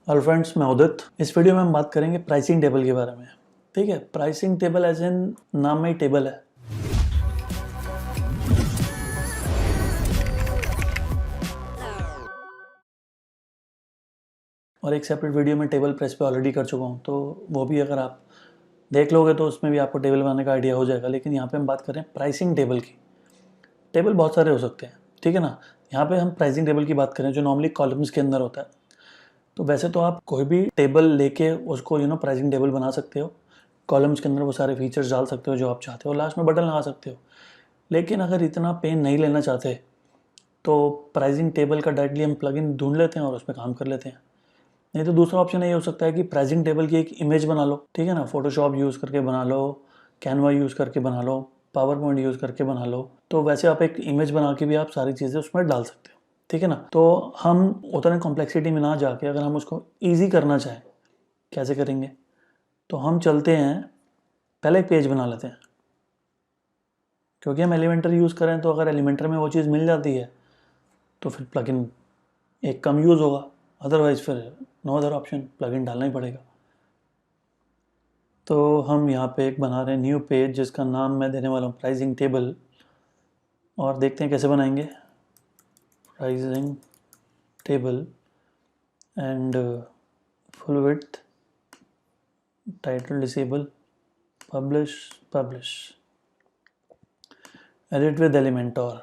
Hello friends, मैं उदित। इस video में हम बात करेंगे प्राइसिंग टेबल के बारे में। ठीक है, प्राइसिंग टेबल एज इन नाम में ही टेबल है। और एक सेपरेट वीडियो में टेबल प्रेस पे ऑलरेडी कर चुका हूँ, तो वो भी अगर आप देख लोगे तो उसमें भी आपको टेबल बनाने का आइडिया हो जाएगा। लेकिन यहाँ पे हम बात कर रहे हैं प्राइसिंग टेबल की। टेबल बहुत सारे हो सकते हैं, ठीक है ना। यहाँ पे हम प्राइसिंग टेबल की बात करें जो नॉर्मली कॉलम्स के अंदर होता है। तो वैसे तो आप कोई भी टेबल लेके उसको प्राइसिंग टेबल बना सकते हो। कॉलम्स के अंदर वो सारे फीचर्स डाल सकते हो जो आप चाहते हो, लास्ट में बटन लगा सकते हो। लेकिन अगर इतना पेन नहीं लेना चाहते तो प्राइसिंग टेबल का डायरेक्टली हम प्लगइन ढूंढ लेते हैं और उस पर काम कर लेते हैं। नहीं तो दूसरा ऑप्शन ये हो सकता है कि प्राइसिंग टेबल की एक इमेज बना लो, ठीक है ना। फोटोशॉप यूज़ करके बना लो, कैनवा यूज़ करके बना लो, पावर पॉइंट यूज़ करके बना लो। तो वैसे आप एक इमेज बना के भी आप सारी चीज़ें उसमें डाल सकते हो, ठीक है ना। तो हम उतने कॉम्प्लेक्सिटी में ना जाके अगर हम उसको ईजी करना चाहें, कैसे करेंगे? तो हम चलते हैं, पहले एक पेज बना लेते हैं। क्योंकि हम एलिमेंटर यूज़ करें तो अगर एलिमेंटर में वो चीज़ मिल जाती है तो फिर प्लगइन एक कम यूज़ होगा। अदरवाइज फिर नो अदर ऑप्शन, प्लगइन डालना ही पड़ेगा। तो हम यहाँ पे एक बना रहे हैं न्यू पेज जिसका नाम मैं देने वाला हूँ प्राइसिंग टेबल। और देखते हैं कैसे बनाएंगे। Pricing table and full width, title disable, publish, edit with Elementor.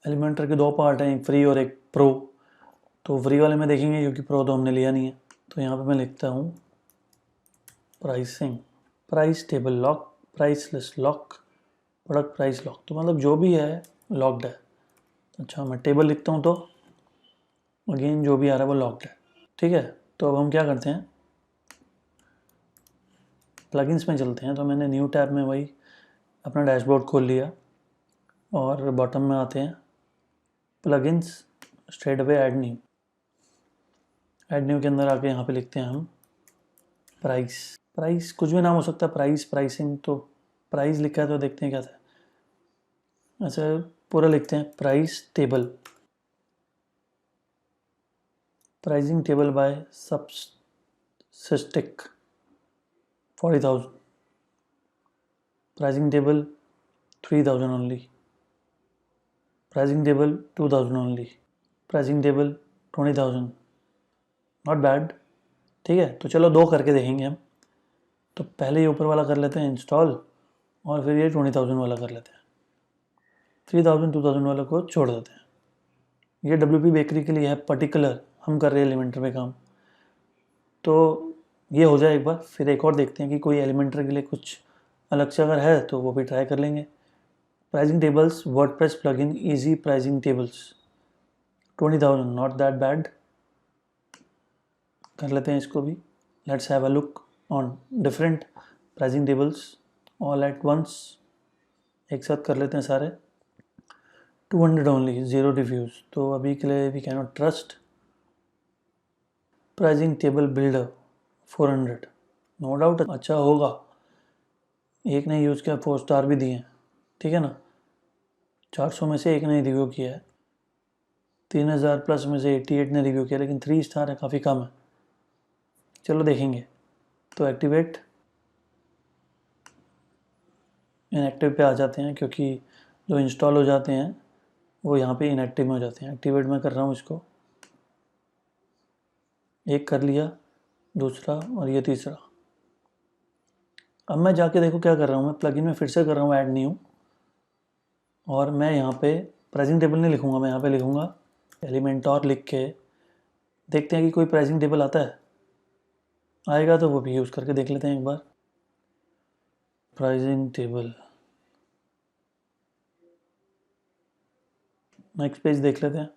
Elementor के दो पार्ट हैं, एक फ्री और एक प्रो। तो फ्री वाले में देखेंगे क्योंकि प्रो तो हमने लिया नहीं है। तो यहाँ पे मैं लिखता हूँ pricing, price table lock, price list lock, product price lock. तो मतलब जो भी है लॉक्ड है। अच्छा, मैं टेबल लिखता हूँ तो अगेन जो भी आ रहा है वो लॉक्ड है, ठीक है। तो अब हम क्या करते हैं, प्लगइन्स में चलते हैं। तो मैंने न्यू टैब में वही अपना डैशबोर्ड खोल लिया और बॉटम में आते हैं plugins, straight away add new. Add new के अंदर आके यहाँ पे लिखते हैं हम प्राइस। प्राइस कुछ भी नाम हो सकता है, प्राइस, प्राइसिंग। तो प्राइस लिखा है तो देखते हैं क्या था। ऐसे पूरा लिखते हैं price table, pricing table by सबस्टिक 40,000, pricing table 3,000 only, pricing table 2,000 only, pricing table 20,000। Not bad, ठीक है। तो चलो दो करके देखेंगे हम। तो पहले ये ऊपर वाला कर लेते हैं इंस्टॉल और फिर ये 20,000 वाला कर लेते हैं। 3,000 2,000 वाला को छोड़ देते हैं। ये WP बेकरी के लिए है पर्टिकुलर, हम कर रहे हैं एलिमेंटर पे काम। तो ये हो जाए एक बार, फिर एक और देखते हैं कि कोई एलिमेंटर के लिए कुछ अलग से अगर है तो वो भी ट्राई कर लेंगे। Pricing tables, WordPress plugin, easy pricing tables, 20,000, not that bad. कर लेते हैं इसको भी। Let's have a look on different pricing tables all at once. एक साथ कर लेते हैं सारे। 200 ओनली, ज़ीरो रिव्यूज़। तो अभी के लिए we can not trust. Pricing table builder 400, no doubt अच्छा होगा। एक ने यूज़ किया, 4 स्टार भी दिए हैं, ठीक है ना। 400 में से एक ने रिव्यू किया है, 3,000 प्लस में से 88 ने रिव्यू किया, लेकिन 3 स्टार है, काफ़ी कम है। चलो देखेंगे। तो एक्टिवेट, इनएक्टिव पे आ जाते हैं क्योंकि जो इंस्टॉल हो जाते हैं वो यहाँ पे इनएक्टिव में हो जाते हैं। एक्टिवेट में कर रहा हूँ इसको, एक कर लिया, दूसरा और ये तीसरा। अब मैं जाके देखो क्या कर रहा हूँ, मैं प्लगइन में फिर से कर रहा हूँ ऐड न्यू। और मैं यहाँ पे प्राइसिंग टेबल नहीं लिखूँगा, मैं यहाँ पे लिखूँगा एलिमेंटर लिख के। देखते हैं कि कोई प्राइसिंग टेबल आता है। आएगा तो वो भी यूज़ करके देख लेते हैं एक बार। प्राइसिंग टेबल, नेक्स्ट पेज देख लेते हैं।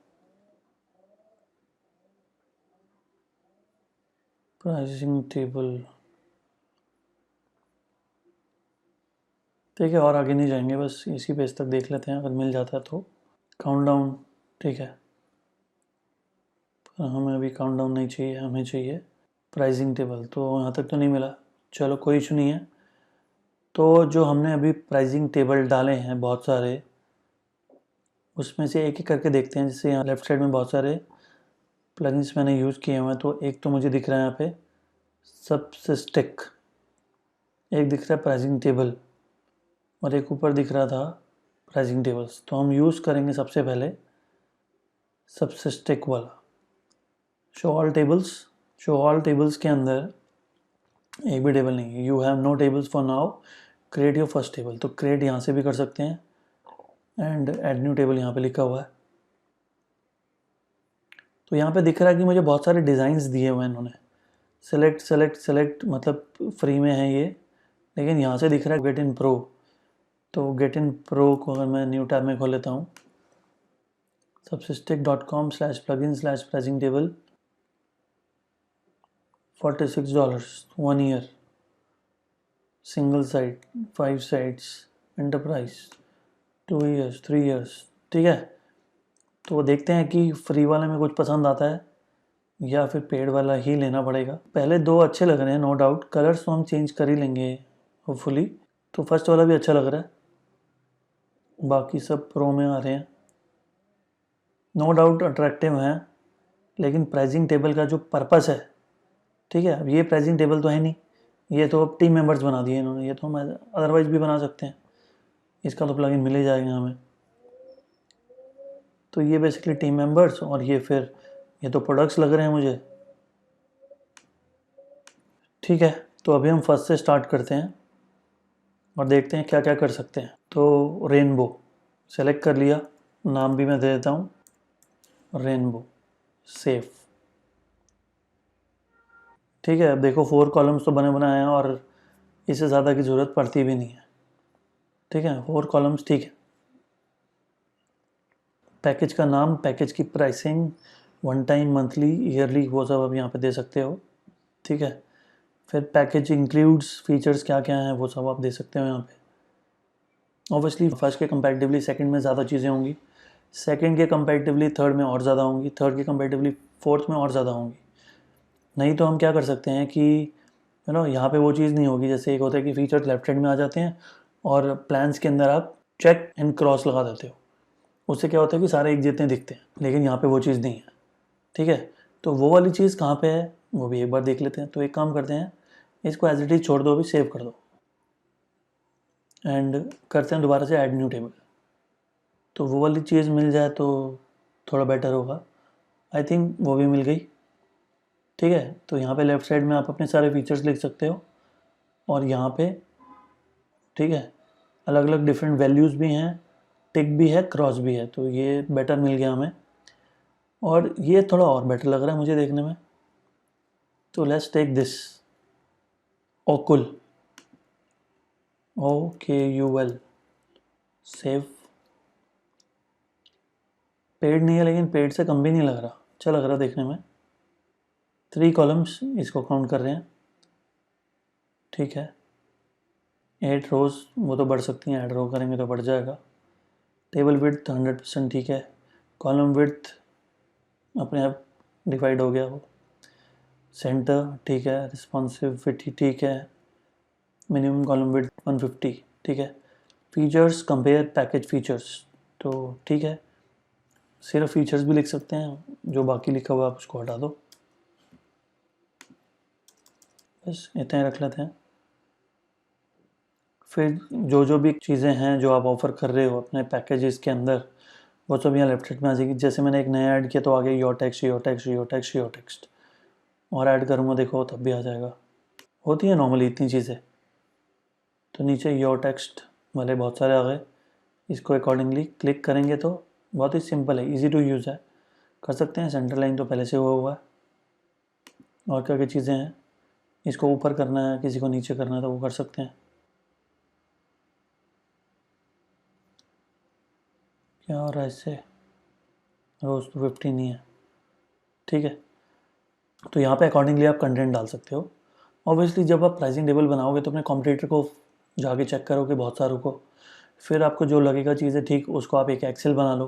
प्राइसिंग टेबल, ठीक है, और आगे नहीं जाएंगे, बस इसी पेज तक देख लेते हैं, अगर मिल जाता है तो। काउंटडाउन, ठीक है, पर हमें अभी काउंटडाउन नहीं चाहिए, हमें चाहिए प्राइसिंग टेबल। तो यहाँ तक तो नहीं मिला, चलो कोई इशू नहीं है। तो जो हमने अभी प्राइसिंग टेबल डाले हैं बहुत सारे, उसमें से एक एक करके देखते हैं। जैसे यहाँ लेफ्ट साइड में बहुत सारे प्लगइन्स मैंने यूज़ किए हुए हैं, तो एक तो मुझे दिख रहा है यहाँ पे सबसिस्टिक, एक दिख रहा है प्राइसिंग टेबल, और एक ऊपर दिख रहा था प्राइसिंग टेबल्स। तो हम यूज़ करेंगे सबसे पहले सबसिस्टिक वाला, show all tables. Show all tables के अंदर एक भी टेबल नहीं है, you have no tables for now, create your first table. तो क्रिएट यहाँ से भी कर सकते हैं, एंड ऐड न्यू टेबल यहाँ पे लिखा हुआ है। तो यहाँ पे दिख रहा है कि मुझे बहुत सारे डिज़ाइंस दिए हुए हैं इन्होंने, सेलेक्ट सेलेक्ट सेलेक्ट, मतलब फ्री में है ये, लेकिन यहाँ से दिख रहा है गेट इन प्रो। तो गेट इन प्रो को अगर मैं न्यू टैब में खोल लेता हूँ, subsystic.com/plugin/pricing table, $46, 1 year, single site, 5 sites, enterprise, 2 years, 3 years। ठीक है, तो देखते हैं कि फ्री वाले में कुछ पसंद आता है या फिर पेड वाला ही लेना पड़ेगा। पहले दो अच्छे लग रहे हैं, नो डाउट। कलर्स तो हम चेंज कर ही लेंगे होपफुली। तो फर्स्ट वाला भी अच्छा लग रहा है, बाकी सब प्रो में आ रहे हैं, नो डाउट अट्रैक्टिव हैं, लेकिन प्राइसिंग टेबल का जो पर्पस है, ठीक है, अब ये प्राइसिंग टेबल तो है नहीं, ये तो अब टीम मेंबर्स बना दिए इन्होंने। ये तो हम अदरवाइज भी बना सकते हैं, इसका तो प्लगइन मिल ही जाएगा हमें। तो ये बेसिकली टीम मेंबर्स, और ये फिर ये तो प्रोडक्ट्स लग रहे हैं मुझे। ठीक है, तो अभी हम फर्स्ट से स्टार्ट करते हैं और देखते हैं क्या क्या कर सकते हैं। तो रेनबो सेलेक्ट कर लिया, नाम भी मैं दे देता हूँ रेनबो, सेफ। ठीक है, अब देखो 4 कॉलम्स तो बने बनाए हैं और इससे ज़्यादा की ज़रूरत पड़ती भी नहीं है। ठीक है, 4 कॉलम्स ठीक है। पैकेज का नाम, पैकेज की प्राइसिंग, 1 टाइम, मंथली, ईयरली, वो सब अब यहाँ पे दे सकते हो। ठीक है, फिर पैकेज इंक्लूड्स फीचर्स क्या क्या हैं वो सब आप दे सकते हो यहाँ पे। ऑब्वियसली फर्स्ट के कंपैरेटिवली सेकंड में ज़्यादा चीज़ें होंगी, सेकंड के कंपैरेटिवली थर्ड में और ज़्यादा होंगी, थर्ड के कंपैरेटिवली फोर्थ में और ज़्यादा होंगी। नहीं तो हम क्या कर सकते हैं कि यहाँ पे वो चीज़ नहीं होगी, जैसे एक होता है कि फीचर्स लेफ्ट साइड में आ जाते हैं और प्लान्स के अंदर आप चेक एंड क्रॉस लगा देते हो, उससे क्या होता है कि सारे एक जितने दिखते हैं, लेकिन यहाँ पे वो चीज़ नहीं है। ठीक है, तो वो वाली चीज़ कहाँ पे है वो भी एक बार देख लेते हैं। तो एक काम करते हैं, इसको एज इट इज छोड़ दो, अभी सेव कर दो, एंड करते हैं दोबारा से ऐड न्यू टेबल। तो वो वाली चीज़ मिल जाए तो थोड़ा बेटर होगा। आई थिंक वो भी मिल गई। ठीक है, तो यहाँ पे लेफ़्ट साइड में आप अपने सारे फीचर्स लिख सकते हो, और यहाँ पे ठीक है अलग अलग डिफरेंट वैल्यूज़ भी हैं, टिक भी है, क्रॉस भी है, तो ये बेटर मिल गया हमें, और ये थोड़ा और बेटर लग रहा है मुझे देखने में। तो let's take this Okul, OKUL, save. Paid नहीं है, लेकिन पेड से कम भी नहीं लग रहा, अच्छा लग रहा देखने में। 3 कॉलम्स इसको काउंट कर रहे हैं। ठीक है, 8 रोज़ वो तो बढ़ सकती हैं, ऐड रो करेंगे तो बढ़ जाएगा। टेबल विड्थ 100% ठीक है, कॉलम विड्थ अपने आप डिवाइड हो गया वो, सेंटर ठीक है, रिस्पॉन्सिविटी ठीक है, मिनिमम कॉलम विड्थ 150 ठीक है। फीचर्स कंपेयर पैकेज फीचर्स, तो ठीक है, सिर्फ फीचर्स भी लिख सकते हैं, जो बाकी लिखा हुआ है आप उसको हटा दो, बस इतना ही रख लेते हैं। फिर जो जो भी चीज़ें हैं जो आप ऑफ़र कर रहे हो अपने पैकेजेस के अंदर, वो सब यहाँ लेफ्ट साइड में आ जाएगी। जैसे मैंने एक नया ऐड किया तो आगे your text your text your text your text, और ऐड करूँगा देखो तब भी आ जाएगा। होती है नॉर्मली इतनी चीज़ें। तो नीचे योर टेक्स्ट वाले बहुत सारे आ गए, इसको अकॉर्डिंगली क्लिक करेंगे तो बहुत ही सिंपल है, इजी टू यूज़ है, कर सकते हैं। सेंटर लाइन तो पहले से हुआ है। और क्या क्या चीज़ें हैं, इसको ऊपर करना है, किसी को नीचे करना है तो वो कर सकते हैं। क्या हो रहा है इससे, रोज़ तो 50 नहीं है। ठीक है, तो यहाँ पे अकॉर्डिंगली आप कंटेंट डाल सकते हो। ऑब्वियसली जब आप प्राइसिंग टेबल बनाओगे तो अपने कॉम्पिटिटर को जाके चेक करोगे, बहुत सारों को, फिर आपको जो लगेगा चीज़ें ठीक, उसको आप एक एक्सेल बना लो,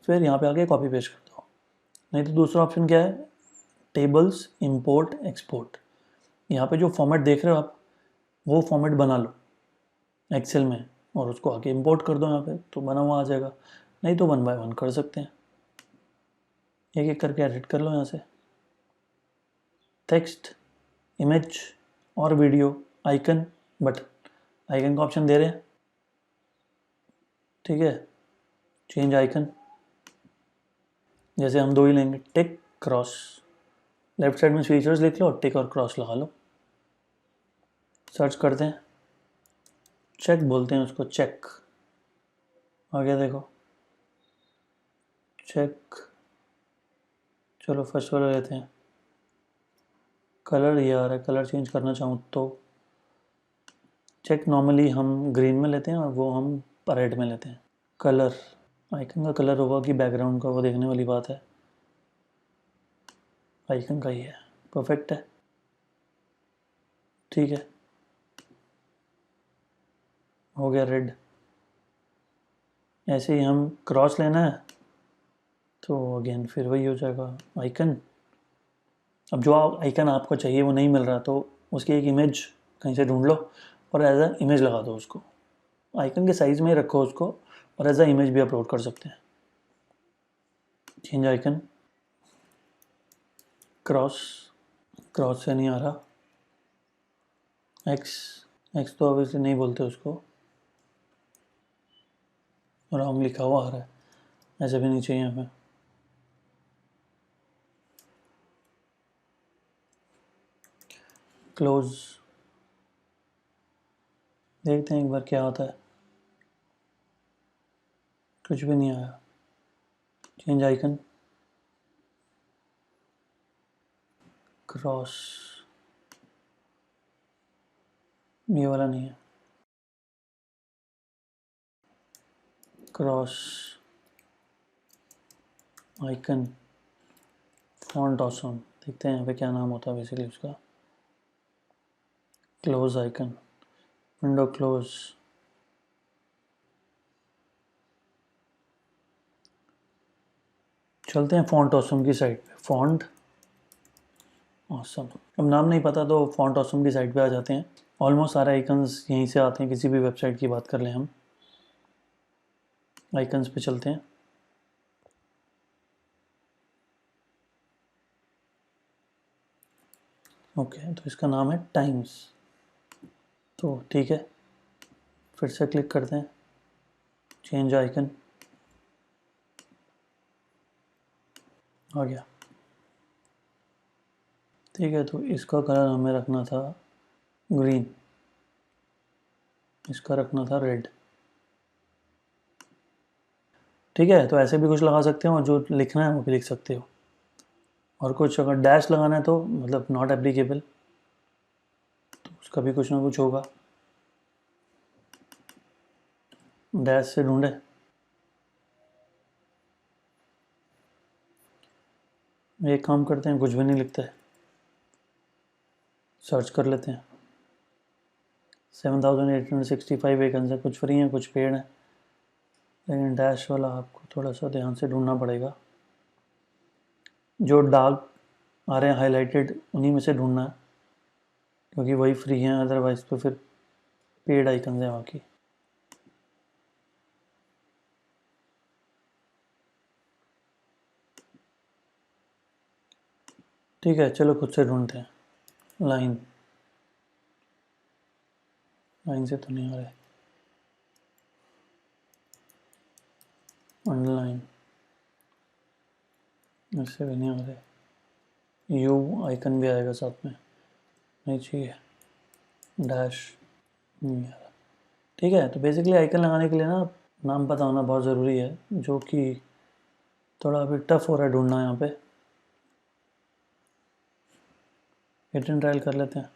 फिर यहाँ पे आके कॉपी पेस्ट कर दो। नहीं तो दूसरा ऑप्शन क्या है, टेबल्स इंपोर्ट एक्सपोर्ट। यहाँ पे जो फॉर्मेट देख रहे हो आप, वो फॉर्मेट बना लो एक्सेल में और उसको आके इंपोर्ट कर दो यहाँ पे, तो बना हुआ आ जाएगा। नहीं तो 1 बाय 1 कर सकते हैं। एक एक करके एडिट कर लो यहाँ से। टेक्स्ट, इमेज और वीडियो, आइकन, बटन। आइकन का ऑप्शन दे रहे हैं, ठीक है। चेंज आइकन, जैसे हम दो ही लेंगे, टिक क्रॉस। लेफ्ट साइड में फीचर्स लिख लो, टिक और क्रॉस लगा लो। सर्च करते हैं, चेक बोलते हैं उसको, चेक। आगे देखो, चेक। चलो फर्स्ट वाला लेते हैं। कलर ये आ रहा है, कलर चेंज करना चाहूँ तो चेक नॉर्मली हम ग्रीन में लेते हैं और वो हम रेड में लेते हैं। कलर, आइकन का कलर होगा कि बैकग्राउंड का, वो देखने वाली बात है। आइकन का ही है, परफेक्ट है, ठीक है। हो गया रेड। ऐसे ही हम क्रॉस लेना है तो अगेन फिर वही हो जाएगा, आइकन। अब जो आइकन आपको चाहिए वो नहीं मिल रहा तो उसकी एक इमेज कहीं से ढूंढ लो और एज अ इमेज लगा दो उसको। आइकन के साइज़ में ही रखो उसको, और एज अ इमेज भी अपलोड कर सकते हैं। चेंज आइकन, क्रॉस, क्रॉस से नहीं आ रहा। एक्स, एक्स तो ऑब्वियसली नहीं बोलते उसको, रॉन्ग लिखा हुआ आ रहा है, ऐसे भी नहीं चाहिए हमें। क्लोज, देखते हैं एक बार क्या होता है। कुछ भी नहीं आया। चेंज आइकन, क्रॉस, ये वाला नहीं है। Cross, icon, font awesome. देखते हैं यहाँ पे क्या नाम होता है बेसिकली उसका। Close icon, window close. चलते हैं फॉन्ट ऑसम की साइड पे। फॉन्ट ऑसम, अब नाम नहीं पता तो फॉन्ट ऑसम की साइड पे आ जाते हैं। ऑलमोस्ट सारे आइकन्स यहीं से आते हैं, किसी भी वेबसाइट की बात कर लें हम। आइकन्स पे चलते हैं। ओके, तो इसका नाम है टाइम्स, तो ठीक है। फिर से क्लिक करते हैं, चेंज आइकन, आ गया, ठीक है। तो इसका कलर हमें रखना था ग्रीन, इसका रखना था रेड, ठीक है। तो ऐसे भी कुछ लगा सकते हो और जो लिखना है वो भी लिख सकते हो। और कुछ अगर डैश लगाना है तो मतलब नॉट एप्लीकेबल, तो उसका भी कुछ ना कुछ होगा। डैश से ढूंढे, एक काम करते हैं, कुछ भी नहीं लिखते, सर्च कर लेते हैं। 7865 एक आंसर, कुछ फ्री है कुछ पेड है, लेकिन डैश वाला आपको थोड़ा सा ध्यान से ढूंढना पड़ेगा। जो डार्क आ रहे हैं हाईलाइटेड, उन्हीं में से ढूंढना है, क्योंकि वही फ्री हैं, अदरवाइज तो फिर पेड आइकन है बाकी। ठीक है, चलो खुद से ढूंढते हैं। लाइन, लाइन से तो नहीं आ रहे। अंडरलाइन, इससे भी नहीं आ रहे। यू आइकन भी आएगा साथ में, नहीं चाहिए। डैश, नहीं आ रहा। ठीक है, तो बेसिकली आइकन लगाने के लिए ना नाम पता होना बहुत ज़रूरी है, जो कि थोड़ा अभी टफ हो रहा है ढूंढना यहाँ पे। हिट एंड ट्रायल कर लेते हैं।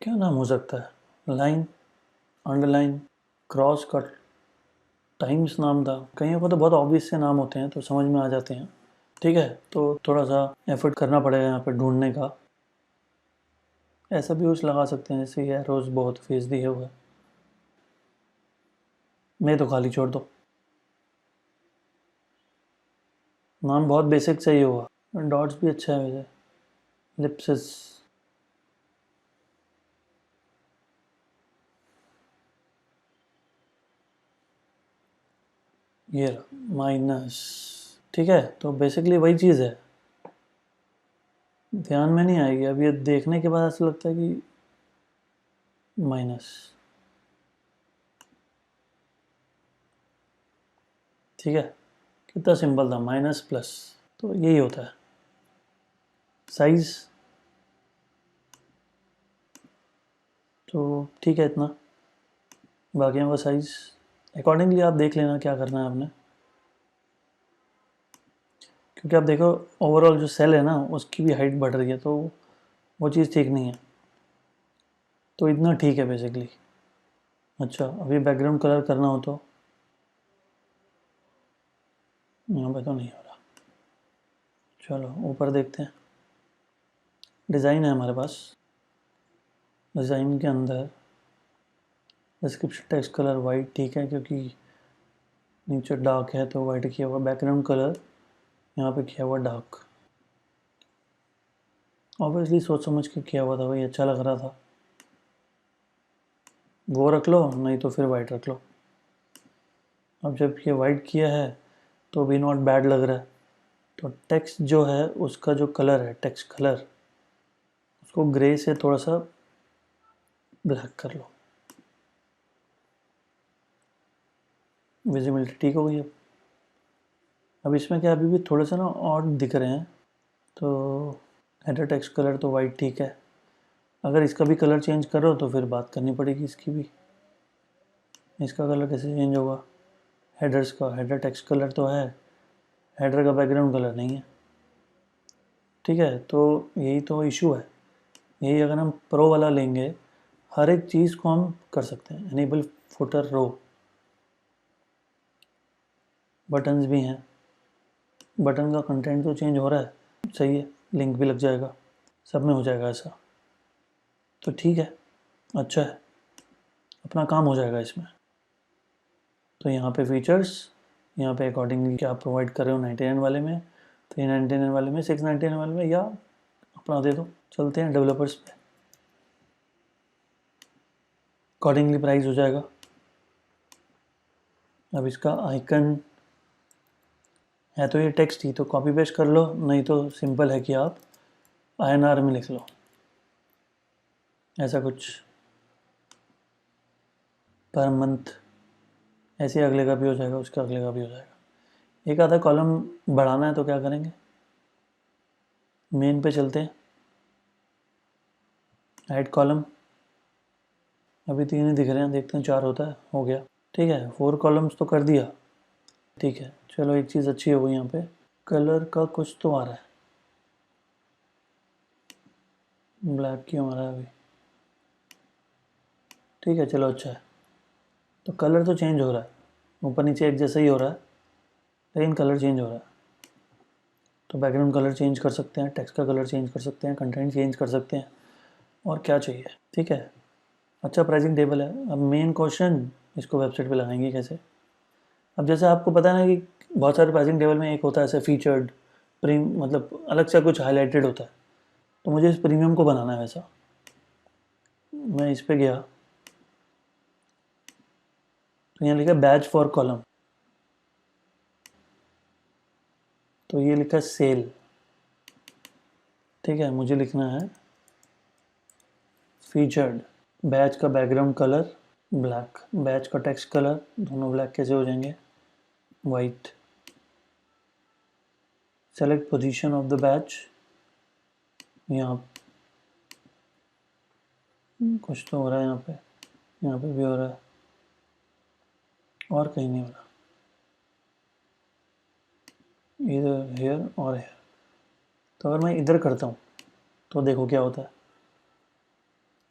क्या नाम हो सकता है? Line, underline, cross cut, times नाम था। कहीं पर तो बहुत ऑब्वियस से नाम होते हैं तो समझ में आ जाते हैं, ठीक है। तो थोड़ा सा एफर्ट करना पड़ेगा यहाँ पे ढूंढने का। ऐसा भी कुछ लगा सकते हैं जैसे ये रोज़ बहुत फेस दिए हुआ है, मैं तो खाली छोड़ दो। नाम बहुत बेसिक सही हुआ, डॉट्स भी अच्छा है वैसे, लिप्सिस, ये माइनस। ठीक है, तो बेसिकली वही चीज़ है, ध्यान में नहीं आएगी। अब ये देखने के बाद ऐसा लगता है कि माइनस। ठीक है, कितना सिंपल था, माइनस प्लस। तो यही होता है। साइज तो ठीक है इतना, बाकियों का साइज अकॉर्डिंगली आप देख लेना क्या करना है आपने, क्योंकि आप देखो ओवरऑल जो सेल है ना उसकी भी हाइट बढ़ रही है, तो वो चीज़ ठीक नहीं है। तो इतना ठीक है बेसिकली। अच्छा, अभी बैकग्राउंड कलर करना हो तो यहाँ पे तो नहीं हो रहा। चलो ऊपर देखते हैं, डिज़ाइन है हमारे पास। डिज़ाइन के अंदर डिस्क्रिप्शन टेक्स्ट कलर वाइट ठीक है, क्योंकि नीचे डार्क है तो वाइट किया हुआ। बैकग्राउंड कलर यहाँ पे किया हुआ डार्क, ऑब्वियसली सोच समझ के किया हुआ था भाई, अच्छा लग रहा था। वो रख लो, नहीं तो फिर वाइट रख लो। अब जब ये वाइट किया है तो भी नॉट बैड लग रहा है। तो टेक्स्ट जो है उसका जो कलर है, टेक्स्ट कलर, उसको ग्रे से थोड़ा सा ब्लैक कर लो। विजिबिलिटी ठीक हो गई। अब इसमें क्या अभी भी थोड़े से ना ऑड दिख रहे हैं, तो हेडर टेक्स्ट कलर तो वाइट ठीक है। अगर इसका भी कलर चेंज करो तो फिर बात करनी पड़ेगी इसकी भी। इसका कलर कैसे चेंज होगा? हेडर्स का हेडर टेक्स्ट कलर तो है, हेडर का बैकग्राउंड कलर नहीं है। ठीक है, तो यही तो इशू है। यही अगर हम प्रो वाला लेंगे, हर एक चीज़ को हम कर सकते हैं। एनेबल फुटर रो, बटन्स भी हैं, बटन का कंटेंट तो चेंज हो रहा है, सही है, लिंक भी लग जाएगा, सब में हो जाएगा ऐसा। तो ठीक है, अच्छा है, अपना काम हो जाएगा इसमें। तो यहाँ पे फीचर्स, यहाँ पे अकॉर्डिंगली क्या आप प्रोवाइड कर रहे हो 99 वाले में, 399 वाले में, 699 वाले में, या अपना दे दो। चलते हैं डेवलपर्स पे, अकॉर्डिंगली प्राइस हो जाएगा। अब इसका आइकन है तो ये टेक्स्ट ही, तो कॉपी पेस्ट कर लो, नहीं तो सिंपल है कि आप INR में लिख लो, ऐसा कुछ पर मंथ। ऐसे अगले का भी हो जाएगा, उसका अगले का भी हो जाएगा। एक आधा कॉलम बढ़ाना है तो क्या करेंगे, मेन पे चलते हैं, ऐड कॉलम। अभी 3 ही दिख रहे हैं, देखते हैं 4 होता है, हो गया। ठीक है, 4 कॉलम्स तो कर दिया। ठीक है, चलो एक चीज़ अच्छी हो गई यहाँ पे, कलर का कुछ तो आ रहा है, ब्लैक क्यों आ रहा है अभी? ठीक है, चलो अच्छा है। तो कलर तो चेंज हो रहा है, ऊपर नीचे एक जैसा ही हो रहा है, लेकिन कलर चेंज हो रहा है। तो बैकग्राउंड कलर चेंज कर सकते हैं, टेक्स्ट का कलर चेंज कर सकते हैं, कंटेंट चेंज कर सकते हैं, और क्या चाहिए। ठीक है, अच्छा प्राइसिंग टेबल है। अब मेन क्वेश्चन, इसको वेबसाइट पे लगाएंगे कैसे? अब जैसे आपको पता है ना कि बहुत सारे प्राइसिंग टेबल में एक होता है ऐसे फीचर्ड मतलब अलग से कुछ हाईलाइटेड होता है, तो मुझे इस प्रीमियम को बनाना है वैसा। मैं इस पे गया तो यहाँ लिखा बैच फॉर कॉलम, तो ये लिखा सेल। ठीक है, मुझे लिखना है फीचर्ड। बैच का बैकग्राउंड कलर ब्लैक, बैच का टेक्स्ट कलर दोनों ब्लैक कैसे हो जाएंगे? White. Select position of the batch, यहाँ कुछ तो हो रहा है, यहाँ पे भी हो रहा है, और कहीं नहीं हो रहा, इधर हेयर और हेयर। तो अगर मैं इधर करता हूँ तो देखो क्या होता है।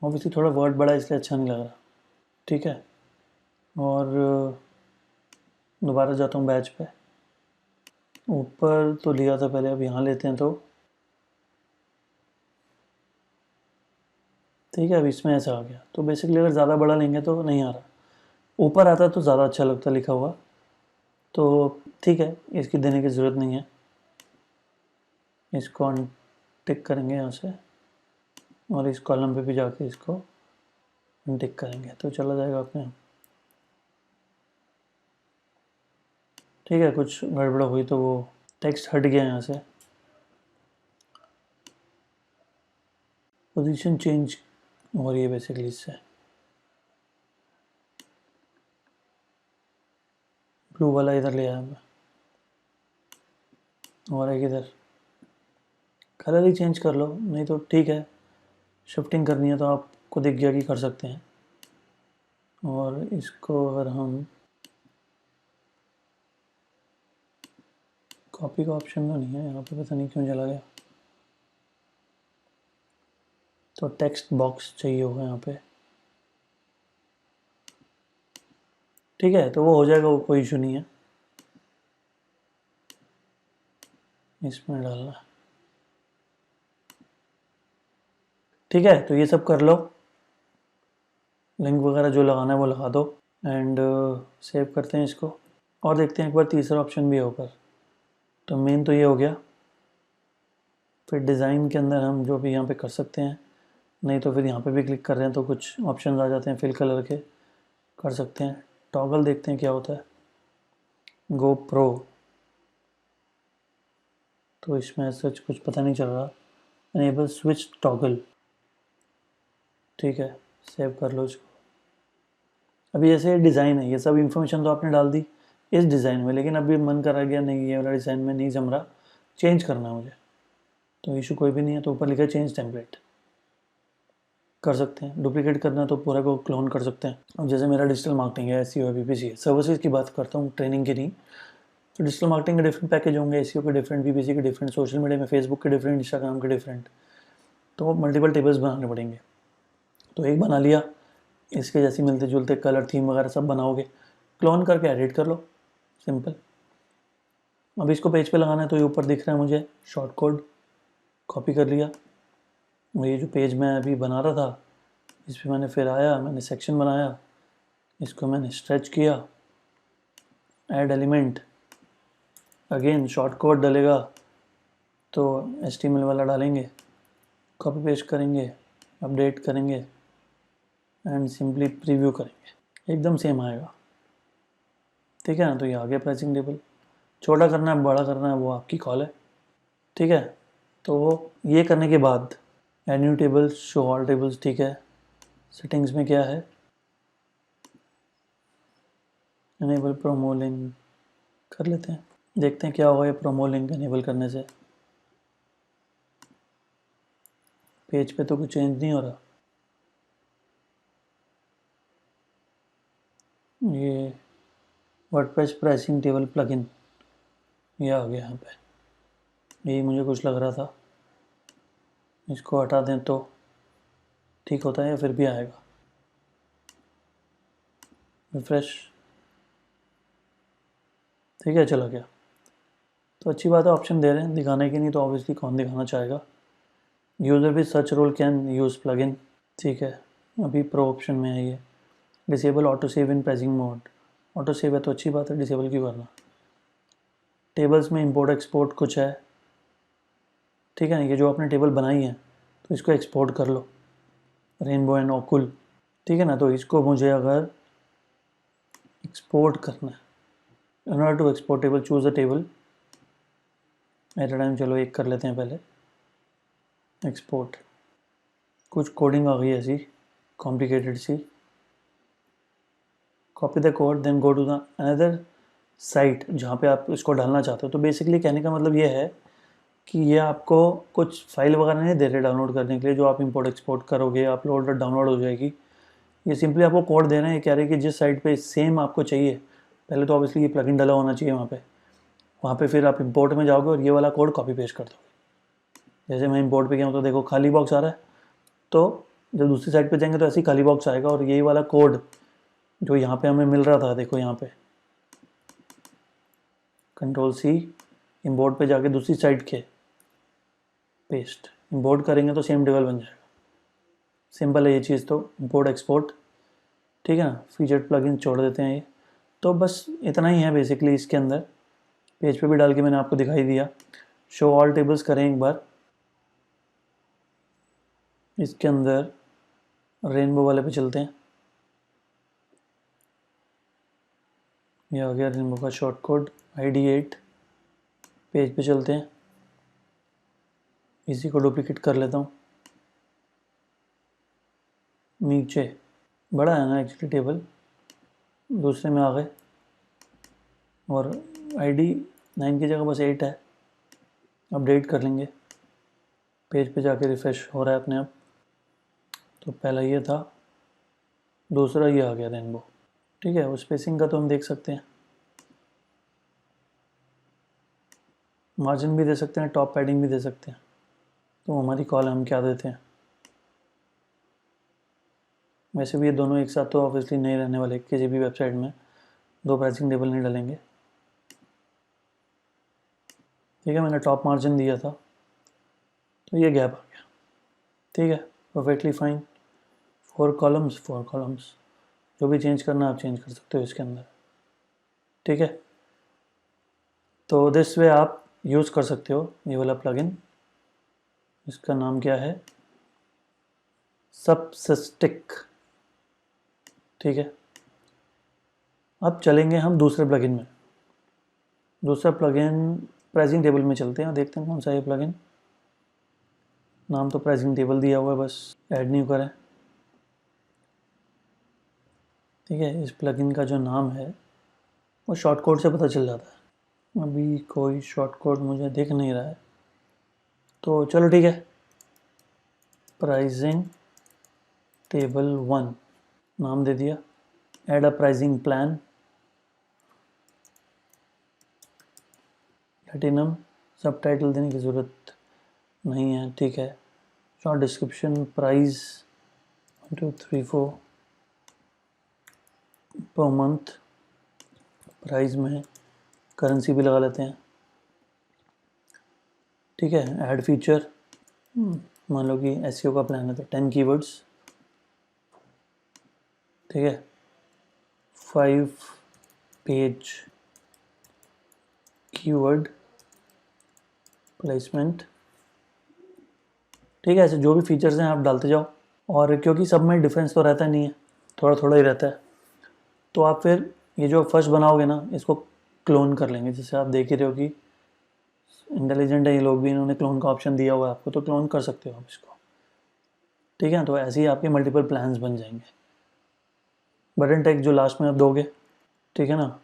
ऑब्वियसली थोड़ा वर्ड बड़ा इसलिए अच्छा नहीं लग रहा। ठीक है, और दोबारा जाता हूँ बैच पे, ऊपर तो लिया था पहले, अब यहाँ लेते हैं तो ठीक है। अब इसमें ऐसा आ गया, तो बेसिकली अगर ज़्यादा बड़ा लेंगे तो नहीं आ रहा, ऊपर आता तो ज़्यादा अच्छा लगता लिखा हुआ। तो ठीक है, इसकी देने की ज़रूरत नहीं है। इसको टिक करेंगे यहाँ से और इस कॉलम पे भी जाके इसको टिक करेंगे तो चला जाएगा अपने आप। ठीक है, कुछ गड़बड़ हुई तो वो टेक्स्ट हट गया यहाँ से, पोजीशन चेंज हो रही है बेसिकली इससे। ब्लू वाला इधर ले आया मैं और एक इधर। कलर ही चेंज कर लो, नहीं तो ठीक है, शिफ्टिंग करनी है तो आपको दिख गया कि कर सकते हैं। और इसको अगर हम कॉपी का ऑप्शन तो नहीं है यहाँ पे, पता नहीं क्यों चला गया। तो टेक्स्ट बॉक्स चाहिए होगा यहाँ पे। ठीक है, तो वो हो जाएगा, वो कोई इशू नहीं है। इसमें डालना, ठीक है। तो ये सब कर लो, लिंक वगैरह जो लगाना है वो लगा दो एंड सेव करते हैं इसको और देखते हैं एक बार तीसरा ऑप्शन भी है ऊपर। तो मेन तो ये हो गया, फिर डिज़ाइन के अंदर हम जो भी यहाँ पे कर सकते हैं, नहीं तो फिर यहाँ पे भी क्लिक कर रहे हैं तो कुछ ऑप्शन आ जाते हैं फिल कलर के, कर सकते हैं। टॉगल देखते हैं क्या होता है, गो प्रो, तो इसमें सच कुछ पता नहीं चल रहा। एनेबल स्विच टॉगल, ठीक है, सेव कर लो इसको। अभी जैसे डिज़ाइन है, ये सब इन्फॉर्मेशन तो आपने डाल दी इस डिज़ाइन में, लेकिन अभी मन करा गया नहीं ये वाला डिज़ाइन में नहीं जम रहा, चेंज करना है मुझे, तो इशू कोई भी नहीं है। तो ऊपर लिखा है चेंज टेम्पलेट, कर सकते हैं। डुप्लीकेट करना है तो पूरा को क्लोन कर सकते हैं। अब जैसे मेरा डिजिटल मार्केटिंग है, एसईओ है, बीपीसी है, सर्विसेज की बात करता हूँ, ट्रेनिंग की नहीं। तो डिजिटल मार्केटिंग के डिफरेंट पैकेज होंगे, एसईओ के डिफरेंट, बीपीसी के डिफरेंट, सोशल मीडिया में फेसबुक के डिफरेंट, इंस्टाग्राम के डिफरेंट, तो मल्टीपल टेबल्स बनाने पड़ेंगे। तो एक बना लिया, इसके जैसे मिलते जुलते कलर थीम वगैरह सब बनाओगे, क्लोन करके एडिट कर लो, सिंपल। अब इसको पेज पे लगाना है तो ये ऊपर दिख रहा है मुझे शॉर्ट कोड, कॉपी कर लिया। और ये जो पेज मैं अभी बना रहा था इस पर मैंने फिर आया, मैंने सेक्शन बनाया, इसको मैंने स्ट्रेच किया, add element, again short code डलेगा तो HTML वाला डालेंगे, कॉपी पेस्ट करेंगे, अपडेट करेंगे एंड सिंपली प्रीव्यू करेंगे, एकदम सेम आएगा। ठीक है ना, तो ये आ गया प्राइसिंग टेबल। छोटा करना है बड़ा करना है वो आपकी कॉल है, ठीक है। तो ये करने के बाद add new tables, show all tables, ठीक है। सेटिंग्स में क्या है, एनेबल प्रोमो लिंक कर लेते हैं, देखते हैं क्या होगा ये प्रोमो लिंक एनेबल करने से। पेज पे तो कुछ चेंज नहीं हो रहा। ये वर्डप्रेस प्राइसिंग टेबल प्लगइन, ये आ गया यहाँ पे, यही मुझे कुछ लग रहा था। इसको हटा दें तो ठीक होता है या फिर भी आएगा, रिफ्रेश, ठीक है, चला गया। तो अच्छी बात है, ऑप्शन दे रहे हैं दिखाने की, नहीं तो ऑब्वियसली कौन दिखाना चाहेगा। यूज़र भी search role can use plugin, ठीक है। अभी प्रो ऑप्शन में है ये, disable auto save in pricing mode, auto save है तो अच्छी बात है, डिसेबल क्यों करना। टेबल्स में इंपोर्ट एक्सपोर्ट कुछ है, ठीक है ना, ये जो आपने टेबल बनाई है तो इसको एक्सपोर्ट कर लो, रेनबो एंड ओकुल, ठीक है ना। तो इसको मुझे अगर एक्सपोर्ट करना है, in order to export table choose a table at a time, चलो एक कर लेते हैं पहले एक्सपोर्ट। कुछ कोडिंग आ गई ऐसी कॉम्प्लिकेटेड सी, copy the code then go to the another site जहाँ पे आप इसको डालना चाहते हो। तो बेसिकली कहने का मतलब ये है कि ये आपको कुछ फाइल वगैरह नहीं दे रहे डाउनलोड करने के लिए, जो आप इंपोर्ट एक्सपोर्ट करोगे अपलोड और डाउनलोड हो जाएगी। ये सिंपली आपको कोड दे रहे हैं, कह रहे हैं कि जिस साइट पे सेम आपको चाहिए, पहले तो ऑब्वियसली ये प्लगइन डला होना चाहिए वहाँ पे फिर आप इंपोर्ट में जाओगे और ये वाला कोड कॉपी पेस्ट कर दोगे। जैसे मैं इंपोर्ट पे गया हूँ तो देखो खाली बॉक्स आ रहा है, तो जब दूसरी साइड पे जाएंगे तो ऐसे ही खाली बॉक्स आएगा, और यही वाला कोड जो यहाँ पे हमें मिल रहा था, देखो यहाँ पे Ctrl+C, इंपोर्ट पे जाके दूसरी साइड के पेस्ट, इंपोर्ट करेंगे तो सेम टेबल बन जाएगा। सिंपल है ये चीज़, तो इंपोर्ट एक्सपोर्ट, ठीक है ना। फीचर्ड प्लगइन छोड़ देते हैं ये, तो बस इतना ही है बेसिकली इसके अंदर। पेज पे भी डाल के मैंने आपको दिखाई दिया। शो ऑल टेबल्स करें एक बार, इसके अंदर रेनबो वाले पे चलते हैं। ये आ गया रेनबो का शॉर्ट कोड ID8। पेज पे चलते हैं, इसी को डुप्लीकेट कर लेता हूँ। नीचे बड़ा है ना एक्चुअली टेबल, दूसरे में आ गए और ID9 की जगह बस 8 है। अपडेट कर लेंगे, पेज पे जाके रिफ़्रेश हो रहा है अपने आप। तो पहला ये था, दूसरा ये आ गया रेनबो। ठीक है, उस स्पेसिंग का तो हम देख सकते हैं, मार्जिन भी दे सकते हैं, टॉप पैडिंग भी दे सकते हैं। तो हमारी कॉल हम क्या देते हैं। वैसे भी ये दोनों एक साथ तो ऑब्वियसली नहीं रहने वाले, किसी भी वेबसाइट में दो प्राइसिंग टेबल नहीं डालेंगे। ठीक है, मैंने टॉप मार्जिन दिया था तो ये गैप आ गया। ठीक है, परफेक्टली फाइन। 4 कॉलम्स, जो भी चेंज करना आप चेंज कर सकते हो इसके अंदर। ठीक है, तो दिस वे आप यूज़ कर सकते हो ये वाला प्लगइन। इसका नाम क्या है, सबसिस्टिक। ठीक है, अब चलेंगे हम दूसरे प्लगइन में। दूसरा प्लगइन प्राइसिंग टेबल में चलते हैं और देखते हैं कौन सा ये प्लगइन। नाम तो प्राइसिंग टेबल दिया हुआ है, बस ऐड न्यू करें। ठीक है, इस प्लगइन का जो नाम है वो शॉर्ट कोड से पता चल जाता है। अभी कोई शॉर्ट कोड मुझे दिख नहीं रहा है, तो चलो ठीक है, प्राइसिंग टेबल 1 नाम दे दिया। Add a pricing plan, platinum. सब टाइटल देने की ज़रूरत नहीं है। ठीक है, short description, price 1 2 3 4 per month. Price में करेंसी भी लगा लेते हैं। ठीक है, ऐड फीचर, मान लो कि एसईओ का प्लान है तो 10 कीवर्ड्स। ठीक है, 5 पेज कीवर्ड प्लेसमेंट। ठीक है, ऐसे जो भी फीचर्स हैं आप डालते जाओ। और क्योंकि सब में डिफरेंस तो रहता नहीं है, थोड़ा थोड़ा ही रहता है, तो आप फिर ये जो फर्स्ट बनाओगे ना, इसको क्लोन कर लेंगे। जैसे आप देख ही रहे हो कि इंटेलिजेंट है ये लोग भी, इन्होंने क्लोन का ऑप्शन दिया हुआ है आपको, तो क्लोन कर सकते हो आप इसको। ठीक है, तो ऐसे ही आपके मल्टीपल प्लान्स बन जाएंगे। बटन टैग जो लास्ट में आप दोगे, ठीक है ना,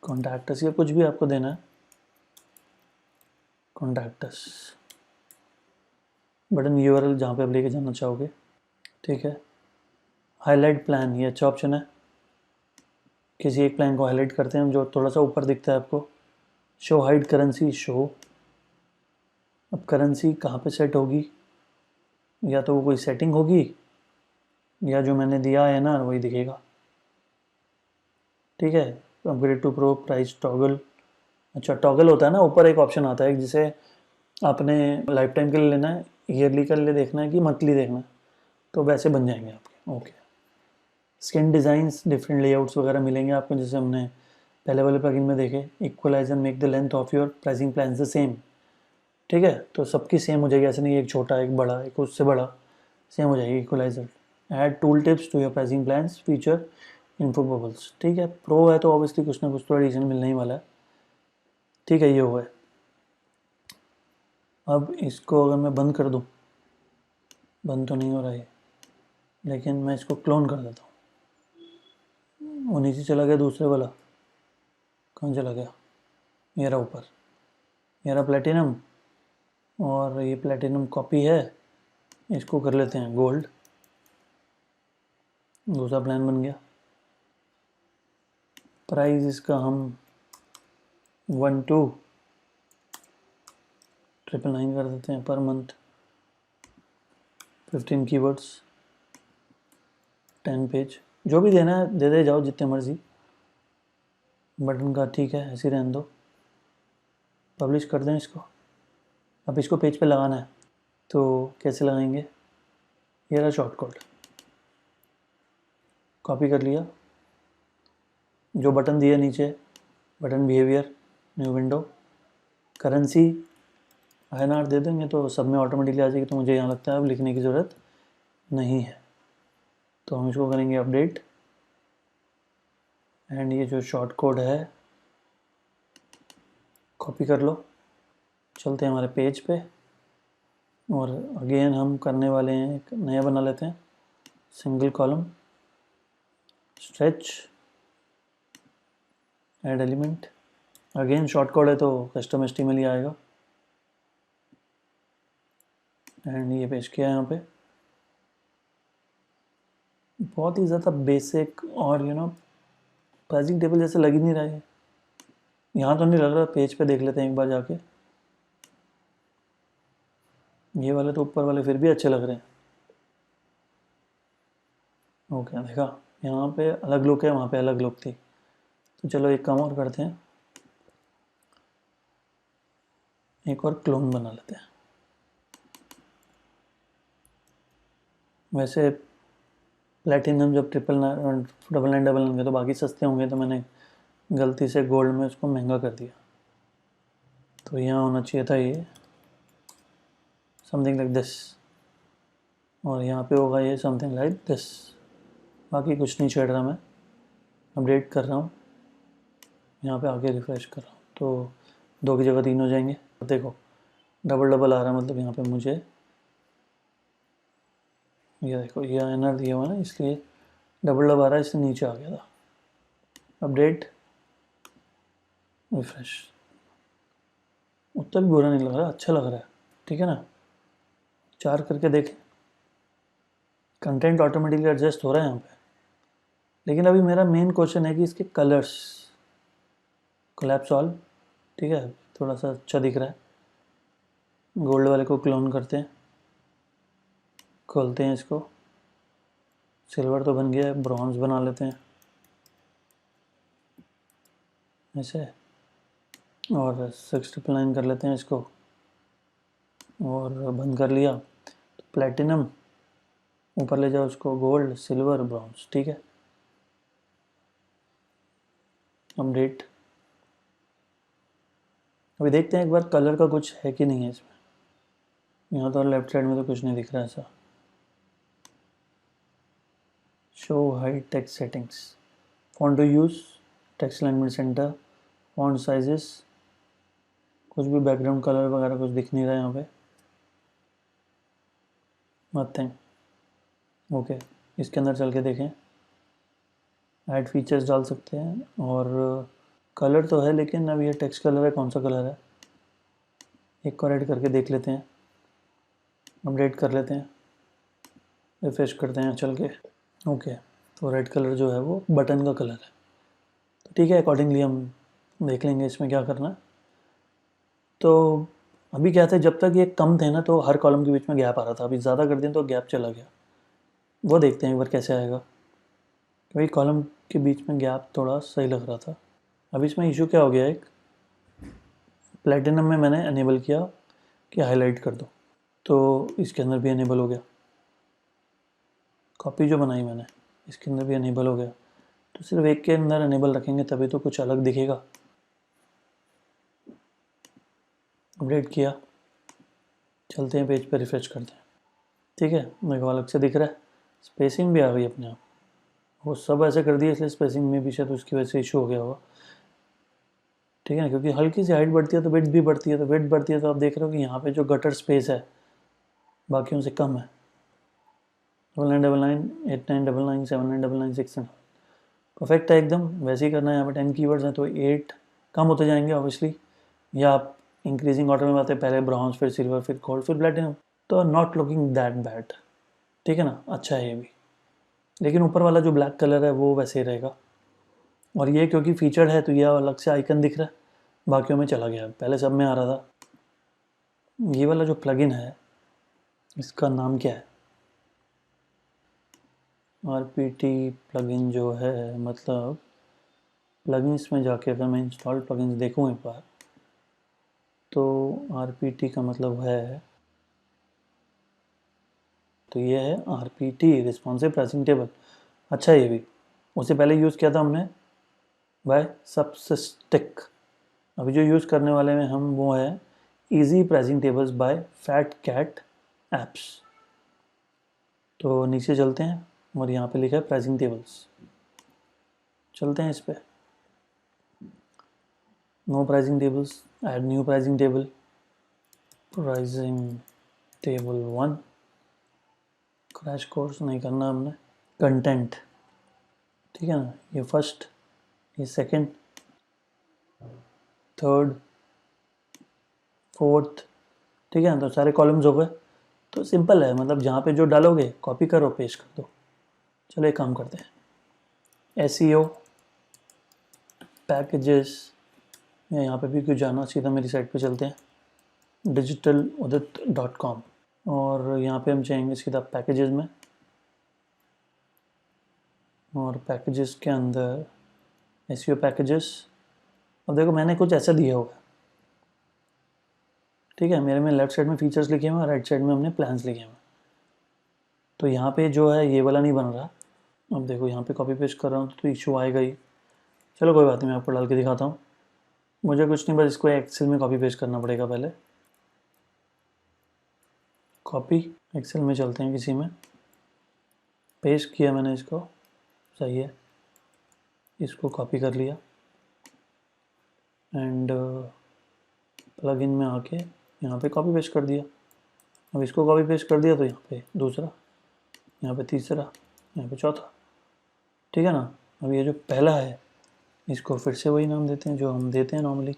कॉन्टैक्टस या कुछ भी आपको देना है, कॉन्टैक्टस बटन यूआरएल जहाँ पे आप लेके जाना चाहोगे। ठीक है, हाईलाइट प्लान, ये अच्छा ऑप्शन है। किसी एक प्लान को हाईलाइट करते हैं हम, जो थोड़ा सा ऊपर दिखता है आपको। Show hide currency, show. अब करेंसी कहाँ पे सेट होगी, या तो वो कोई सेटिंग होगी या जो मैंने दिया है ना वही दिखेगा। ठीक है, upgrade to pro, price toggle. अच्छा, टॉगल होता है ना, ऊपर एक ऑप्शन आता है जिसे आपने लाइफ टाइम के लिए लेना है, ईयरली के लिए देखना है कि मंथली देखना है, तो वैसे बन जाएंगे आपके। Okay, skin designs, different layouts वगैरह मिलेंगे आपको, जैसे हमने पहले वाले प्लगइन में देखे। Equalize and make the length of your pricing plan the same. ठीक है, तो सबकी सेम हो जाएगी, ऐसे नहीं एक छोटा एक बड़ा एक उससे बड़ा, सेम हो जाएगी equalizer. Add tooltips to your pricing plans, feature info bubbles. ठीक है, प्रो है तो ऑब्वियसली कुछ ना कुछ तो एडिशन मिलने ही वाला है। ठीक है, ये हुआ है। अब इसको अगर मैं बंद कर दूँ, बंद तो नहीं हो रहा है, लेकिन मैं इसको क्लोन कर देता हूँ। वो नीचे चला गया दूसरे वाला, कहाँ चला गया, ये रहा ऊपर, ये रहा प्लेटिनम, और ये प्लेटिनम कॉपी है, इसको कर लेते हैं गोल्ड। दूसरा प्लान बन गया। प्राइस इसका हम 12999 कर देते हैं पर मंथ। 15 कीवर्ड्स, 10 पेज, जो भी देना है दे दे जाओ जितने मर्जी। बटन का ठीक है, ऐसे ही रहने दो। पब्लिश कर दें इसको। अब इसको पेज पे लगाना है, तो कैसे लगाएंगे। ये रहा शॉर्ट कोड, कॉपी कर लिया। जो बटन दिया नीचे, button behaviour, new window, currency INR दे देंगे तो सब में ऑटोमेटिकली आ जाएगी, तो मुझे यहाँ लगता है अब लिखने की ज़रूरत नहीं है। तो हम इसको करेंगे अपडेट, एंड ये जो शॉर्ट कोड है कॉपी कर लो। चलते हैं हमारे पेज पे, और अगेन हम करने वाले हैं, एक नया बना लेते हैं, single column, stretch, add element. Again short code है तो कस्टम HTML ही आएगा, एंड ये पेश किया है यहाँ पे। बहुत ही ज़्यादा बेसिक और प्राइसिंग टेबल जैसे लग ही नहीं रहा है। यहाँ तो नहीं लग रहा, पेज पे देख लेते हैं एक बार जाके। ये वाले तो ऊपर वाले फिर भी अच्छे लग रहे हैं। ओके, देखा यहाँ पे अलग लुक है, वहाँ पे अलग लुक थी। तो चलो एक काम और करते हैं, एक और क्लोन बना लेते हैं। वैसे प्लेटिनम जब 999 के तो बाकी सस्ते होंगे, तो मैंने गलती से गोल्ड में उसको महंगा कर दिया। तो यहाँ होना चाहिए था ये समथिंग लाइक दिस, और यहाँ पे होगा ये समथिंग लाइक दिस। बाकी कुछ नहीं छेड़ रहा मैं, अपडेट कर रहा हूँ, यहाँ पे आके रिफ्रेश कर रहा हूँ, तो 2 की जगह 3 हो जाएंगे। देखो डबल डबल आ रहा है, मतलब यहाँ पे मुझे ये देखो ये INR दिया हुआ है ना, इसलिए डबल डबल आ रहा है, इससे नीचे आ गया था। अपडेट, रिफ्रेश, उतना भी बुरा नहीं लग रहा, अच्छा लग रहा है, ठीक है ना। 4 करके देखें, कंटेंट ऑटोमेटिकली एडजस्ट हो रहा है यहाँ पे। लेकिन अभी मेरा मेन क्वेश्चन है कि इसके कलर्स, कोलैप्स ऑल, ठीक है, थोड़ा सा अच्छा दिख रहा है। गोल्ड वाले को क्लोन करते हैं, खोलते हैं इसको, सिल्वर तो बन गया है, ब्रॉन्ज बना लेते हैं ऐसे, और 699 कर लेते हैं इसको, और बंद कर लिया। तो प्लेटिनम ऊपर ले जाओ उसको, गोल्ड, सिल्वर, ब्रॉन्ज, ठीक है। अपडेट, अभी देखते हैं एक बार कलर का कुछ है कि नहीं है इसमें। यहाँ तो लेफ्ट साइड में तो कुछ नहीं दिख रहा है ऐसा। Show hide text settings, font to use, text alignment centre, font sizes, कुछ भी बैकग्राउंड कलर वगैरह कुछ दिख नहीं रहा है यहाँ पे, नथिंग। ओके, इसके अंदर चल के देखें, ऐड फीचर्स डाल सकते हैं, और कलर तो है, लेकिन अब ये टेक्स्ट कलर है, कौन सा कलर है, एक और ऐड करके देख लेते हैं, अपडेट कर लेते हैं, रिफ्रेश करते हैं चल के। ओके, तो रेड कलर जो है वो बटन का कलर है, तो ठीक है, अकॉर्डिंगली हम देख लेंगे इसमें क्या करना है। तो अभी क्या था, जब तक ये कम थे ना तो हर कॉलम के बीच में गैप आ रहा था, अभी ज़्यादा कर दें तो गैप चला गया। वो देखते हैं एक बार कैसे आएगा, क्योंकि कॉलम के बीच में गैप थोड़ा सही लग रहा था। अब इसमें इशू क्या हो गया, एक प्लेटिनम में मैंने अनेबल किया कि हाईलाइट कर दो, तो इसके अंदर भी अनेबल हो गया। कॉपी जो बनाई मैंने, इसके अंदर भी अनेबल हो गया। तो सिर्फ एक के अंदर अनेबल रखेंगे तभी तो कुछ अलग दिखेगा। अपडेट किया, चलते हैं पेज पे, रिफ्रेश करते हैं, ठीक है, मेरे को अलग से दिख रहा है। स्पेसिंग भी आ गई अपने आप, वो सब ऐसे कर दिया, इसलिए स्पेसिंग में भी शायद उसकी वजह से इशू हो गया होगा, ठीक है ना, क्योंकि हल्की सी हाइट बढ़ती है तो वेट भी बढ़ती है, तो वेट बढ़ती है तो आप देख रहे हो कि यहाँ पे जो गटर स्पेस है बाकियों से कम है। 9999, 8999, 7999, 600, परफेक्ट है एकदम। वैसे ही करना है, यहाँ पे 10 कीवर्ड्स हैं तो 8 कम होते जाएंगे ऑब्वियसली, या आप इंक्रीजिंग ऑर्डर में आते हैं, पहले ब्रॉन्ज, फिर सिल्वर, फिर गोल्ड, फिर प्लेटिनम, तो नॉट लुकिंग दैट बैड, ठीक है ना, अच्छा है ये भी। लेकिन ऊपर वाला जो ब्लैक कलर है वो वैसे ही रहेगा, और ये क्योंकि फीचर्ड है तो ये अलग से आइकन दिख रहा है, बाकियों में चला गया, पहले सब में आ रहा था। ये वाला जो प्लगइन है इसका नाम क्या है, RPT प्लगइन जो है, मतलब प्लगइन्स में जाके अगर मैं इंस्टॉल प्लगइन्स देखूँ एक बार, तो RPT का मतलब है, तो ये है RPT, रिस्पॉन्सिव प्राइसिंग टेबल। अच्छा, ये भी उससे पहले यूज़ किया था हमने बाय सबसिस्टिक, अभी जो यूज़ करने वाले में हम वो है easy pricing tables by Fat Cat Apps. तो नीचे चलते हैं और यहाँ पे लिखा है प्राइसिंग टेबल्स, चलते हैं इस पे। No pricing tables, add new pricing table, pricing table 1। Crash course नहीं करना हमने। कंटेंट, ठीक है ना, ये फर्स्ट, ये सेकंड, थर्ड, फोर्थ, ठीक है ना, तो सारे कॉलम्स हो गए। तो सिंपल है, मतलब जहाँ पे जो डालोगे कॉपी करो पेस्ट कर दो। चलो एक काम करते हैं, SEO पैकेजेस, या यहाँ पे भी क्यों जाना, सीधा मेरी साइट पे चलते हैं digitaludit.com, और यहाँ पे हम जाएंगे सीधा पैकेजेस में, और पैकेजेस के अंदर SEO पैकेजेस। अब देखो मैंने कुछ ऐसा दिया होगा, ठीक है, मेरे में लेफ्ट साइड में फीचर्स लिखे हुए हैं, राइट साइड में हमने प्लान्स लिखे हुए हैं। तो यहाँ पे जो है ये वाला नहीं बन रहा। अब देखो यहाँ पे कॉपी पेस्ट कर रहा हूँ तो इशू आएगा ही। चलो कोई बात नहीं, मैं आपको डाल के दिखाता हूँ। मुझे कुछ नहीं, बस इसको एक्सेल में कॉपी पेस्ट करना पड़ेगा पहले। कॉपी, एक्सेल में चलते हैं किसी में, पेस्ट किया मैंने इसको, सही है, इसको कॉपी कर लिया एंड प्लगइन में आके यहाँ पे कॉपी पेस्ट कर दिया। अब इसको कॉपी पेस्ट कर दिया तो यहाँ पे दूसरा, यहाँ पे तीसरा, यहाँ पे चौथा, ठीक है ना। अब ये जो पहला है इसको फिर से वही नाम देते हैं जो हम देते हैं नॉर्मली।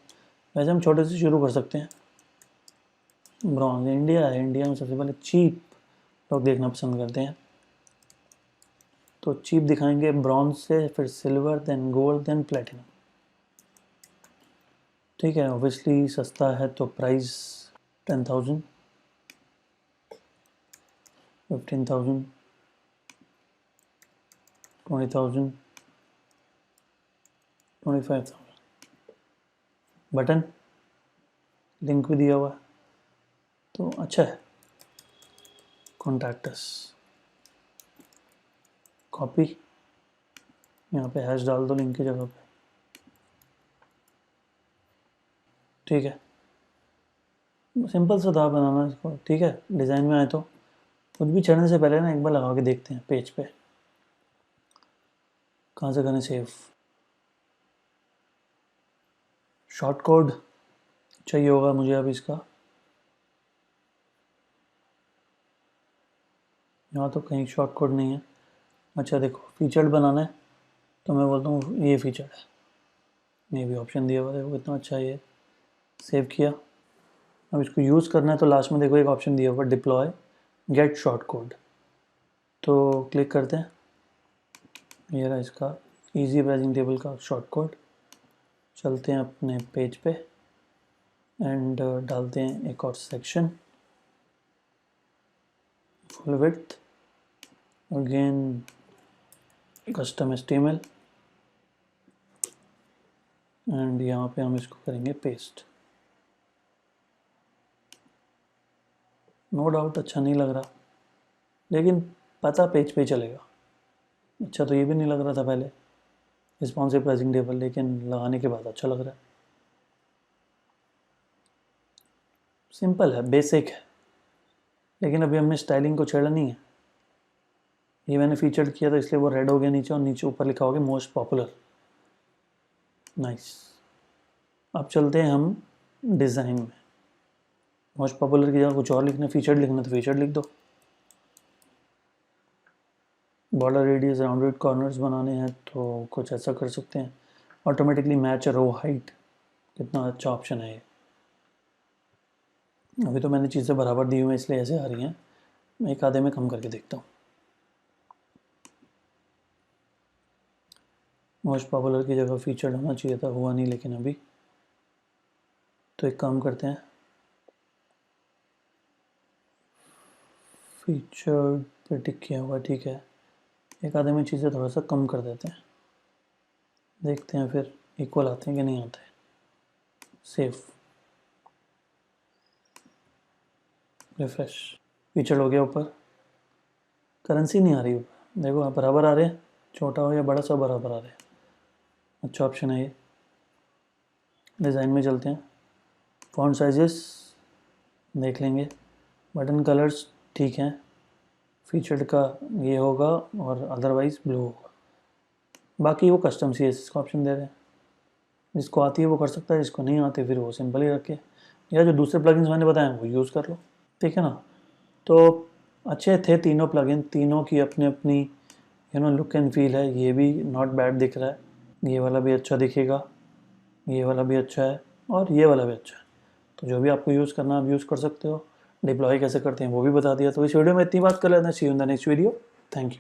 वैसे हम छोटे से शुरू कर सकते हैं। ब्रॉन्ज, इंडिया है, इंडिया में सबसे पहले चीप लोग देखना पसंद करते हैं, तो चीप दिखाएंगे, ब्रॉन्ज से फिर silver, then gold, then platinum, ठीक है। ऑब्वियसली सस्ता है तो प्राइस 10,000, 15,000, 20,000, 25,000। बटन लिंक भी दिया हुआ है तो अच्छा है। कॉन्टैक्टस, कॉपी, यहाँ पे हैश डाल दो लिंक की जगह पे, ठीक है। सिंपल सा था बनाना इसको, ठीक है। डिज़ाइन में आए तो कुछ भी चढ़ने से पहले ना एक बार लगा के देखते हैं पेज पे। कहाँ से करें सेव? शॉर्ट कोड चाहिए होगा मुझे अब इसका, यहाँ तो कहीं शॉर्ट कोड नहीं है। अच्छा देखो, फीचर्ड बनाना है तो मैं बोलता हूँ ये फीचर्ड है, ये भी ऑप्शन दिया हुआ, देखो कितना अच्छा है ये। सेव किया, अब इसको यूज़ करना है तो लास्ट में देखो एक ऑप्शन दिया हुआ, डिप्लॉय गेट शॉर्ट कोड, तो क्लिक करते हैं। ये रहा इसका इजी प्राइसिंग टेबल का शॉर्ट कोड। चलते हैं अपने पेज पे एंड डालते हैं एक और section, full width, again custom HTML, and यहाँ पे हम इसको करेंगे पेस्ट। नो डाउट अच्छा नहीं लग रहा, लेकिन पता पेज पे चलेगा। अच्छा तो ये भी नहीं लग रहा था पहले रिस्पॉन्सिव प्राइसिंग टेबल, लेकिन लगाने के बाद अच्छा लग रहा है। सिंपल है, बेसिक है, लेकिन अभी हमने स्टाइलिंग को छेड़ा नहीं है। ये मैंने फीचर किया था इसलिए वो रेड हो गया नीचे, और नीचे ऊपर लिखा होगा मोस्ट पॉपुलर। नाइस। अब चलते हैं हम डिज़ाइन में। मोस्ट पॉपुलर की जगह कुछ और लिखना, फीचर्ड लिखना तो फीचर्ड लिख दो। बॉर्डर रेडियस, राउंडेड कॉर्नर्स बनाने हैं तो कुछ ऐसा कर सकते हैं। ऑटोमेटिकली मैच रो हाइट, कितना अच्छा ऑप्शन है ये। अभी तो मैंने चीज़ें बराबर दी हुई हैं इसलिए ऐसे आ रही हैं, मैं एक आधे में कम करके देखता हूँ। मोस्ट पॉपुलर की जगह फीचर्ड होना चाहिए था, हुआ नहीं लेकिन अभी। तो एक काम करते हैं, फीचर्ड पे टिक किया हुआ, ठीक है। एक आधे में चीज़ें थोड़ा सा कम कर देते हैं, देखते हैं फिर इक्वल आते हैं कि नहीं आते। सेव, रिफ्रेश, फीचर्ड हो गया ऊपर। करेंसी नहीं आ रही ऊपर, देखो आप बराबर आ रहे हैं, छोटा हो या बड़ा सब बराबर आ रहे हैं। अच्छा ऑप्शन है ये। डिज़ाइन में चलते हैं, फॉन्ट साइजेस देख लेंगे। बटन कलर्स ठीक हैं, फीचर्ड का ये होगा और अदरवाइज़ ब्लू होगा। बाकी वो कस्टम CSS का ऑप्शन दे रहे हैं, जिसको आती है वो कर सकता है, जिसको नहीं आती फिर वो सिंपल ही रखे, या जो दूसरे प्लगइन्स मैंने बताए वो यूज़ कर लो, ठीक है ना। तो अच्छे थे तीनों प्लगइन, तीनों की अपनी अपनी लुक एंड फील है। ये भी नॉट बैड दिख रहा है, ये वाला भी अच्छा दिखेगा, ये वाला भी अच्छा है और ये वाला भी अच्छा है। तो जो भी आपको यूज़ करना आप यूज़ कर सकते हो। डिप्लॉय कैसे करते हैं वो भी बता दिया। तो इस वीडियो में इतनी बात कर लेते हैं। See you in the next video. Thank you.